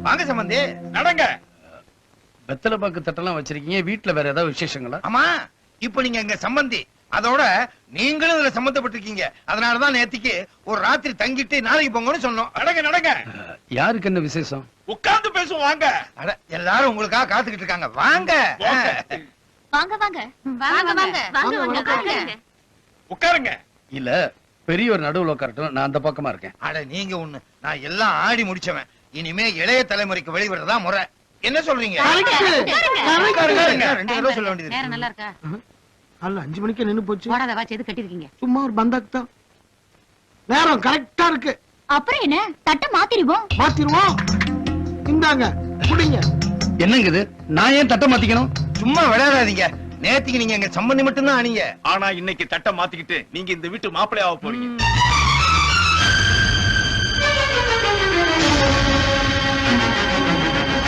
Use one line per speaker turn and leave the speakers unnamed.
வாங்க சம்பந்தி.
நடங்க.
வெத்தலை பாக்கு தட்டெல்லாம் வச்சிருக்கீங்க, வீட்டுல வேற ஏதாவது விசேஷங்களா?
ஆமா, இப்ப நீங்க எங்க சம்பந்தி, அதோட நீங்களும் இதுல சம்பந்தப்பட்டிருக்கீங்க. அதனாலதான் நேத்திக்கு ஒரு ராத்திரி தங்கிட்டு நாளைக்கு போங்கன்னு சொன்னோம்.
நடங்க நடங்க.
யாருக்கு என்ன விசேஷம்?
உட்கார்ந்து பேசுவோம் வாங்க.
அட, எல்லாரும் உங்களுக்காக காத்துக்கிட்டு இருக்காங்க. வாங்க.
வாங்க வாங்க வாங்க வாங்க வாங்க உட்காருங்க.
உட்காருங்க.
இல்ல, பெரிய ஒரு நடுவுல உட்காரட்டும், நான் அந்த பக்கமா இருக்கேன்.
அட நீங்க ஒண்ணு, நான் எல்லாம் ஆடி முடிச்சவன். இனிமே இளைய தலைமுறைக்கு வெளிவிடுறதா முறை. என்ன சொல்றீங்க? உட்காருங்க. 2 தடவை சொல்ல வேண்டியது
நேரம்
இருக்கு.
நல்லா இருக்கா?
அல்ல 5 மணிக்கு நின்னு போச்சு.
போடாத வாட்ச் எது கட்டிருக்கீங்க?
சும்மா ஒரு பந்தாக்கு தான். நேரம் கரெக்டா இருக்கு.
அப்புறம் என்ன, தட்ட மாத்திருவோம்.
மாத்திருவோம். இந்தாங்க குடிங்க.
என்னங்க இது? நான் ஏன் தட்டை மாத்திக்கணும்?
சும்மா விளையாடாதீங்க. நேத்திக்கு நீங்க எங்க சம்பந்தி மட்டும் தான் ஆனீங்க.
ஆனா இன்னைக்கு தட்டை மாத்திக்கிட்டு நீங்க இந்த வீட்டு மாப்பிள்ளையாக போறீங்க.